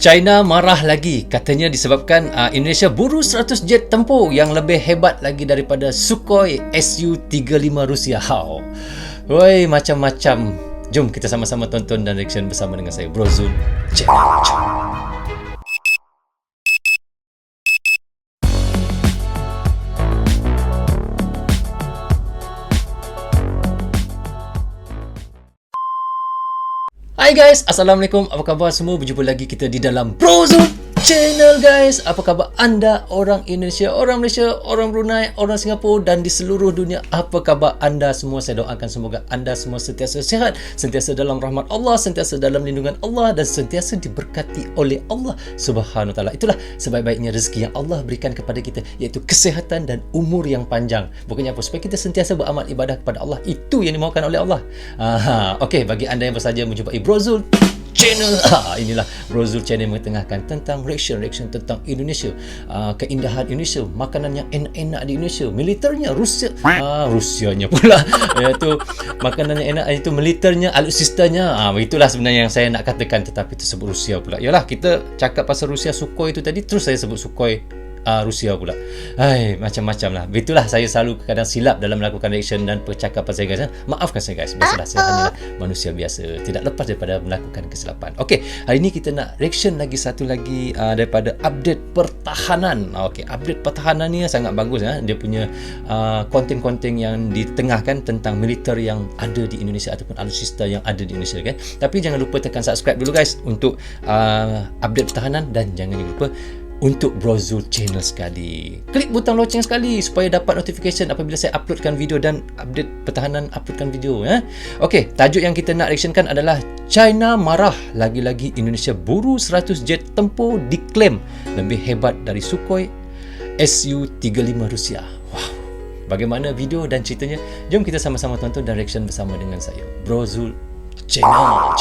China marah lagi, katanya disebabkan Indonesia buru 100 jet tempur yang lebih hebat lagi daripada Sukhoi Su-35 Rusia. Woi, macam-macam. Jom kita sama-sama tonton dan reaction bersama dengan saya, Bro Zul Channel. Hai guys, Assalamualaikum. Apa khabar semua? Berjumpa lagi kita di dalam Bro Zul Channel guys. Apa khabar anda, orang Indonesia, orang Malaysia, orang Brunei, orang Singapura dan di seluruh dunia? Apa khabar anda semua? Saya doakan semoga anda semua sentiasa sihat, sentiasa dalam rahmat Allah, sentiasa dalam lindungan Allah dan sentiasa diberkati oleh Allah Subhanahu Wa Taala. Itulah sebaik-baiknya rezeki yang Allah berikan kepada kita, iaitu kesihatan dan umur yang panjang. Bukannya apa? Supaya kita sentiasa beramal ibadah kepada Allah. Itu yang dimaukan oleh Allah. Okey, bagi anda yang bersaja menjumpai Bro Zul Channel, inilah Bro Zul Channel mengetengahkan tentang reaction tentang Indonesia, keindahan Indonesia, makanan yang enak-enak di Indonesia, militernya Rusia, Rusianya pula, iaitu makanan yang enak itu militernya, alutsistanya, itulah sebenarnya yang saya nak katakan, tetapi tersebut Rusia pula. Yalah, kita cakap pasal Rusia Sukhoi itu tadi, terus saya sebut Sukhoi Rusia pula. Hai, macam-macam lah. Itulah saya selalu kadang silap dalam melakukan reaction dan percakapan saya guys. Maafkan saya guys. Biasalah, saya hanyalah manusia biasa. Tidak lepas daripada melakukan kesilapan. Okey, hari ini kita nak reaction lagi satu lagi daripada update pertahanan. Okey, update pertahanan ni sangat bagus. Dia punya konten-konten yang ditengahkan tentang militer yang ada di Indonesia ataupun alutsista yang ada di Indonesia kan. Tapi jangan lupa tekan subscribe dulu guys untuk update pertahanan dan jangan lupa untuk Bro Zul Channel sekali. Klik butang loceng sekali supaya dapat notification apabila saya uploadkan video dan update pertahanan uploadkan video. Okey, tajuk yang kita nak reactionkan adalah China marah, lagi-lagi Indonesia buru 100 jet tempur diklaim lebih hebat dari Sukhoi Su-35 Rusia. Wow. Bagaimana video dan ceritanya? Jom kita sama-sama tonton dan reaction bersama dengan saya, Bro Zul Channel.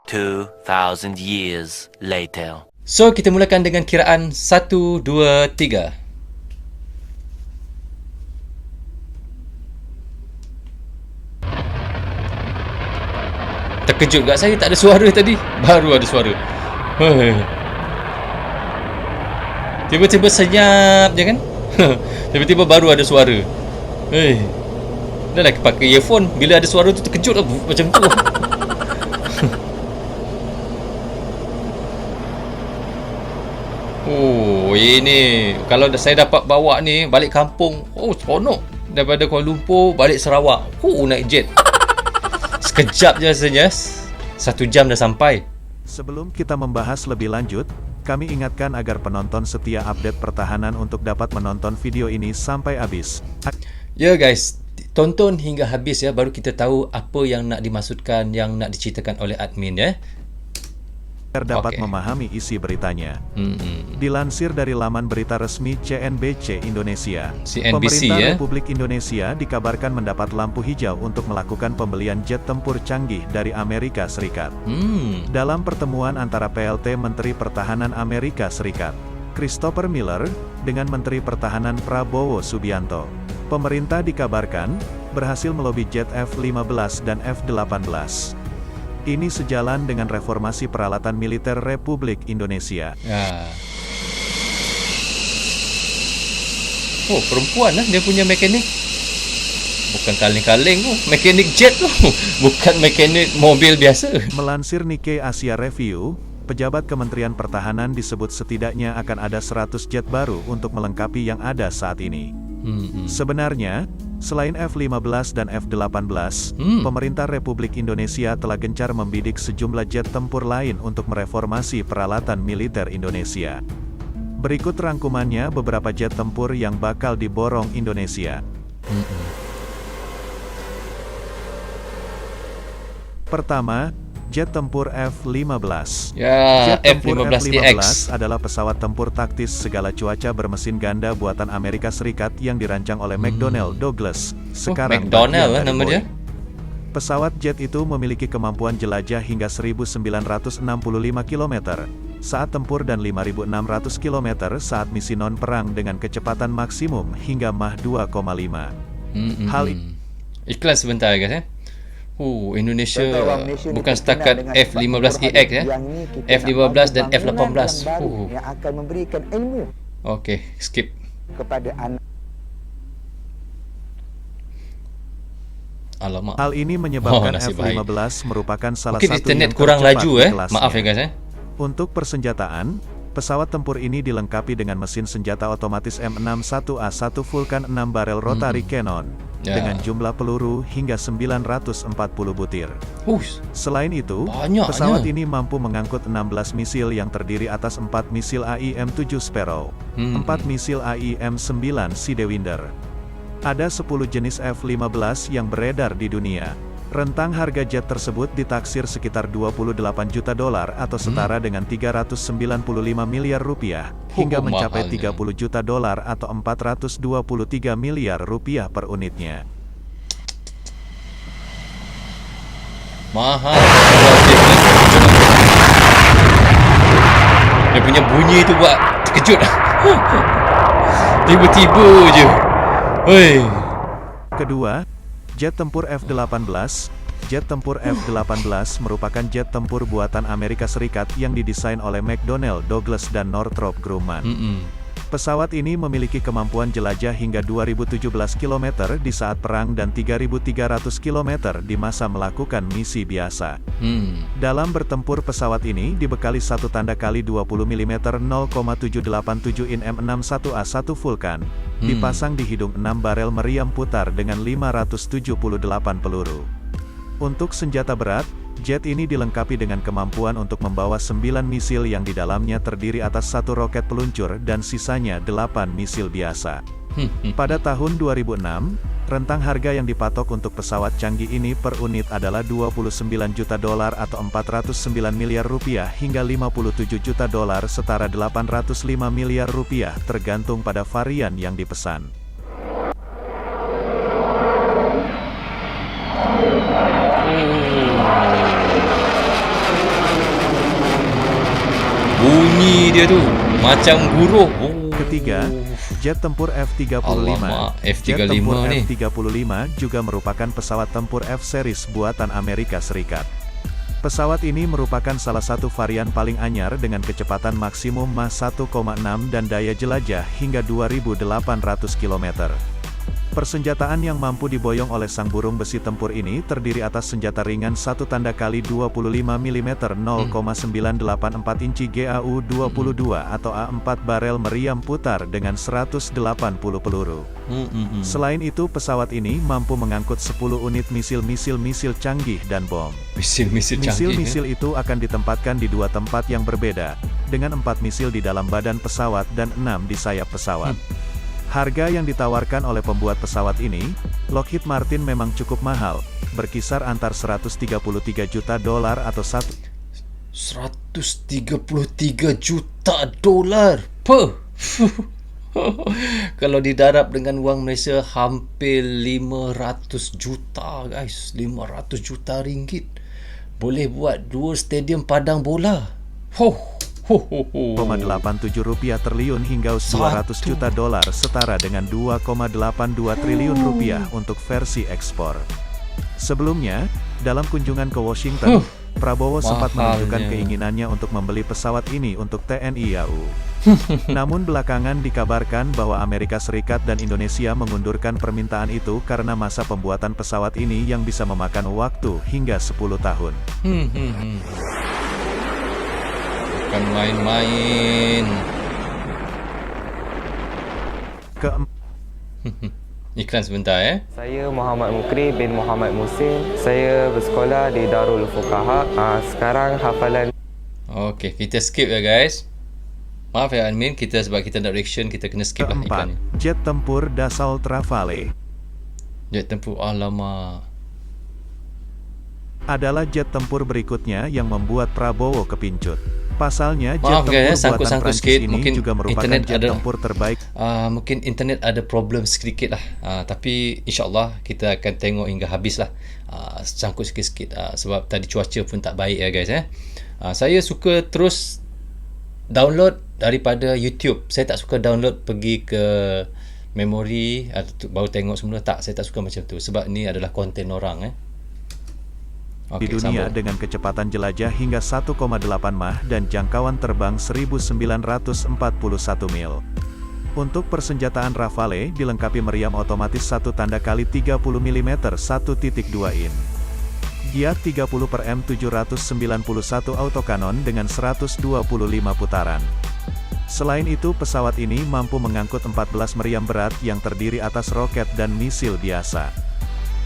2000 years later. So, kita mulakan dengan kiraan 1, 2, 3. Terkejut tak saya, tak ada suara tadi. Baru ada suara. Tiba-tiba senyap je kan. Tiba-tiba baru ada suara. Dah lah pakai earphone. Bila ada suara tu terkejut lah. Macam tu. Oh, ini kalau saya dapat bawa ni balik kampung, seronok. Daripada Kuala Lumpur balik Sarawak, naik jet. Sekejap je rasanya, 1 jam dah sampai. Sebelum kita membahas lebih lanjut, kami ingatkan agar penonton setia update pertahanan untuk dapat menonton video ini sampai habis. Ya guys, tonton hingga habis ya, baru kita tahu apa yang nak dimaksudkan, yang nak diceritakan oleh admin ya. Dapat memahami isi beritanya. Dilansir dari laman berita resmi CNBC Indonesia, Pemerintah Republik Indonesia dikabarkan mendapat lampu hijau untuk melakukan pembelian jet tempur canggih dari Amerika Serikat. Dalam pertemuan antara PLT Menteri Pertahanan Amerika Serikat, Christopher Miller, dengan Menteri Pertahanan Prabowo Subianto, pemerintah dikabarkan berhasil melobi jet F-15 dan F-18. Ini sejalan dengan reformasi peralatan militer Republik Indonesia. Oh, perempuan lah dia punya mekanik. Bukan kaleng-kaleng tu, mekanik jet tu. Bukan mekanik mobil biasa. Melansir Nikkei Asia Review, pejabat Kementerian Pertahanan disebut setidaknya akan ada 100 jet baru untuk melengkapi yang ada saat ini. Sebenarnya, selain F-15 dan F-18, pemerintah Republik Indonesia telah gencar membidik sejumlah jet tempur lain untuk mereformasi peralatan militer Indonesia. Berikut rangkumannya beberapa jet tempur yang bakal diborong Indonesia. Pertama, jet tempur F-15. Ya, Jet tempur F-15 adalah pesawat tempur taktis segala cuaca bermesin ganda buatan Amerika Serikat yang dirancang oleh McDonnell Douglas. Sekarang McDonnell nama dia. Pesawat jet itu memiliki kemampuan jelajah hingga 1965 km saat tempur dan 5.600 km saat misi non-perang dengan kecepatan maksimum hingga Mach 2,5. Iklan sebentar guys Indonesia Contoh orang Malaysia ni bukan terkenal setakat dengan F-15EX ya. yang ni kita F-15 nak dan bagi bangunan F-18. yang baru yang akan memberikan ilmu Okey, skip. kepada anak. Alamak. Hal ini menyebabkan nasib baik. F-15 merupakan salah Mungkin satu internet yang kurang tercepat laju di kelasnya. Maaf ya guys Untuk persenjataan, pesawat tempur ini dilengkapi dengan mesin senjata otomatis M61A1 Vulcan 6 barel rotary cannon dengan jumlah peluru hingga 940 butir. Selain itu, Banyaknya. pesawat ini mampu mengangkut 16 misil yang terdiri atas 4 misil AIM-7 Sparrow, 4 misil AIM-9 Sidewinder. Ada 10 jenis F-15 yang beredar di dunia. Rentang harga jet tersebut ditaksir sekitar $28 juta atau setara dengan 395 miliar rupiah, hingga mencapai $30 juta atau 423 miliar rupiah per unitnya. Mahal. Dia punya bunyi tu buat terkejut. Tiba-tiba je. Hei. Kedua, jet tempur F-18. Jet tempur F-18 merupakan jet tempur buatan Amerika Serikat yang didesain oleh McDonnell Douglas dan Northrop Grumman. Pesawat ini memiliki kemampuan jelajah hingga 2017 km di saat perang dan 3.300 km di masa melakukan misi biasa. Dalam bertempur, pesawat ini dibekali satu tanda kali 20 mm 0,787 in M61A1 Vulcan, dipasang di hidung 6 barel meriam putar dengan 578 peluru. Untuk senjata berat, jet ini dilengkapi dengan kemampuan untuk membawa 9 misil yang di dalamnya terdiri atas 1 roket peluncur dan sisanya 8 misil biasa. Pada tahun 2006, rentang harga yang dipatok untuk pesawat canggih ini per unit adalah $29 juta atau 409 miliar rupiah hingga $57 juta setara 805 miliar rupiah tergantung pada varian yang dipesan. Bunyi dia tu macam guruh. Ketiga, jet tempur F-35. Alamak, Jet F-35 tempur ni. F-35 juga merupakan pesawat tempur F-Series buatan Amerika Serikat. Pesawat ini merupakan salah satu varian paling anyar dengan kecepatan maksimum Mach 1,6 dan daya jelajah hingga 2.800 km. Persenjataan yang mampu diboyong oleh sang burung besi tempur ini terdiri atas senjata ringan 1 tanda kali 25 mm 0,984 inci GAU-22 atau A4 barel meriam putar dengan 180 peluru. Selain itu, pesawat ini mampu mengangkut 10 unit misil-misil canggih dan bom. Misil-misil canggih. Misil-misil itu akan ditempatkan di 2 tempat yang berbeda, dengan 4 misil di dalam badan pesawat dan 6 di sayap pesawat. Harga yang ditawarkan oleh pembuat pesawat ini, Lockheed Martin memang cukup mahal, berkisar antar $133 juta atau 133 juta. Kalau didarab dengan wang Malaysia hampir 500 juta guys. 500 juta ringgit. Boleh buat 2 stadium padang bola. 87 rupiah triliun hingga $200 juta setara dengan 2,82 triliun rupiah untuk versi ekspor. Sebelumnya, dalam kunjungan ke Washington, Prabowo sempat menunjukkan keinginannya untuk membeli pesawat ini untuk TNI AU. Namun belakangan dikabarkan bahwa Amerika Serikat dan Indonesia mengundurkan permintaan itu karena masa pembuatan pesawat ini yang bisa memakan waktu hingga 10 tahun. Bukan main-main. Iklan sebentar Saya Muhammad Mukri bin Muhammad Musin. Saya bersekolah di Darul Fuqaha. Sekarang hafalan. Okey, kita skip ya guys. Maaf ya admin, sebab kita nak reaction, kita kena skip lah iklan ni. Jet tempur Dassault Rafale. Jet tempur, alamak. Adalah jet tempur berikutnya yang membuat Prabowo kepincut. Pasalnya, jet Maaf tempur guys, buatan sangkut-sangkut Prancis sikit. ini Mungkin juga merupakan internet jet ada tempur terbaik. Mungkin internet ada problem sedikit lah. Tapi insyaAllah kita akan tengok hingga habis lah. Sangkut sikit-sikit. Sebab tadi cuaca pun tak baik ya guys. Saya suka terus download daripada YouTube. Saya tak suka download pergi ke memori baru tengok semula. Tak, saya tak suka macam tu. Sebab ni adalah konten orang di dunia dengan kecepatan jelajah hingga 1,8 Mach dan jangkauan terbang 1941 mil. Untuk persenjataan Rafale dilengkapi meriam otomatis 1 tanda kali 30 mm 1.2 in. Giat 30/M791 autokanon dengan 125 putaran. Selain itu pesawat ini mampu mengangkut 14 meriam berat yang terdiri atas roket dan misil biasa.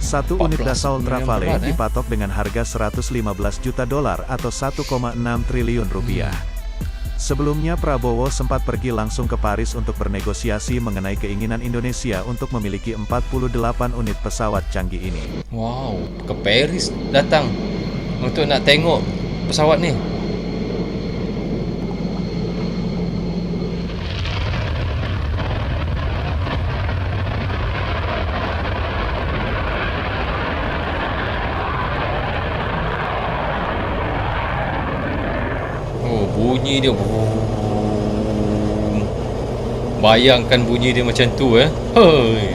Satu unit Dassault Rafale dipatok dengan harga $115 juta atau 1,6 triliun rupiah. Sebelumnya Prabowo sempat pergi langsung ke Paris untuk bernegosiasi mengenai keinginan Indonesia untuk memiliki 48 unit pesawat canggih ini. Wow, ke Paris datang untuk nak tengok pesawat ni. Bunyi dia, bayangkan bunyi dia macam tu Hoi.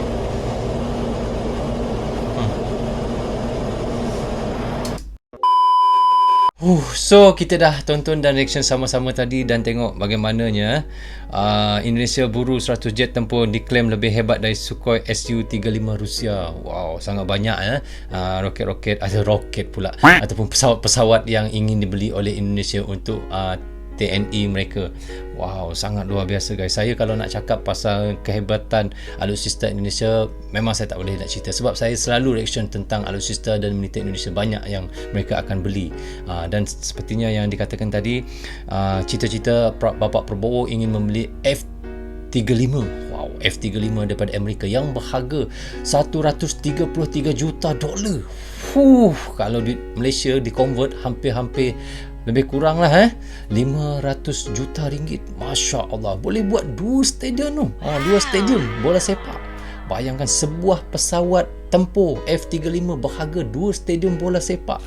So kita dah tonton dan reaction sama-sama tadi dan tengok bagaimananya Indonesia buru 100 jet tempur diklaim lebih hebat dari Sukhoi Su-35 Rusia. Wow, sangat banyak roket-roket, ada roket pula ataupun pesawat-pesawat yang ingin dibeli oleh Indonesia untuk TNI mereka. Wow, sangat luar biasa guys. Saya kalau nak cakap pasal kehebatan alutsista Indonesia, memang saya tak boleh nak cerita sebab saya selalu reaction tentang alutsista dan militer Indonesia. Banyak yang mereka akan beli dan sepertinya yang dikatakan tadi, cita-cita Bapak Prabowo ingin membeli F-35. Wow, F-35 daripada Amerika yang berharga $133 juta. Kalau di Malaysia di-convert hampir-hampir lebih kurang lah 500 juta ringgit. Masya Allah, boleh buat 2 stadium tu. 2 stadium bola sepak. Bayangkan sebuah pesawat tempur F-35 berharga 2 stadium bola sepak.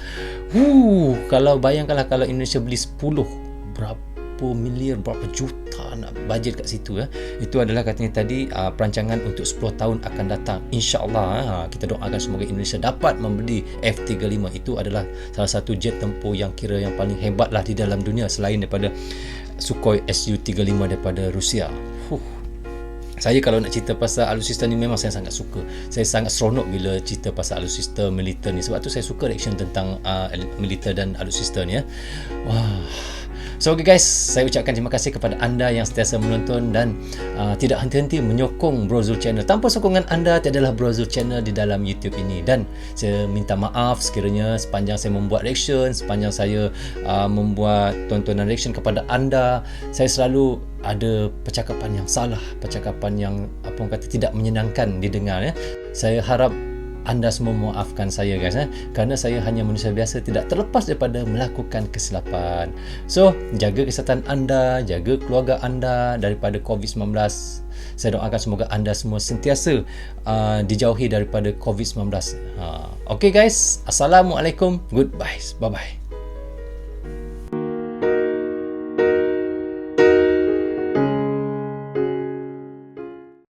Kalau bayangkanlah kalau Indonesia beli 10, berapa miliar, berapa juta nak bajet kat situ. Itu adalah katanya tadi perancangan untuk 10 tahun akan datang. InsyaAllah kita doakan semoga Indonesia dapat membeli F-35. Itu adalah salah satu jet tempur yang kira yang paling hebat lah di dalam dunia selain daripada Sukhoi Su-35 daripada Rusia. Saya kalau nak cerita pasal alutsista ni memang saya sangat suka. Saya sangat seronok bila cerita pasal alutsista militer ni. Sebab tu saya suka reaction tentang militer dan alutsista ni. Wah. So okay guys, saya ucapkan terima kasih kepada anda yang sentiasa menonton dan tidak henti-henti menyokong Brozul Channel. Tanpa sokongan anda, tiadalah Brozul Channel di dalam YouTube ini. Dan saya minta maaf sekiranya sepanjang saya membuat reaction, sepanjang saya membuat tontonan reaction kepada anda, saya selalu ada percakapan yang salah, percakapan yang apa orang kata tidak menyenangkan didengar. Saya harap anda semua memaafkan saya guys, kerana saya hanya manusia biasa, tidak terlepas daripada melakukan kesilapan. So jaga kesihatan anda, jaga keluarga anda daripada COVID-19. Saya doakan semoga anda semua sentiasa dijauhi daripada COVID-19. Okay guys, Assalamualaikum, goodbye, bye bye.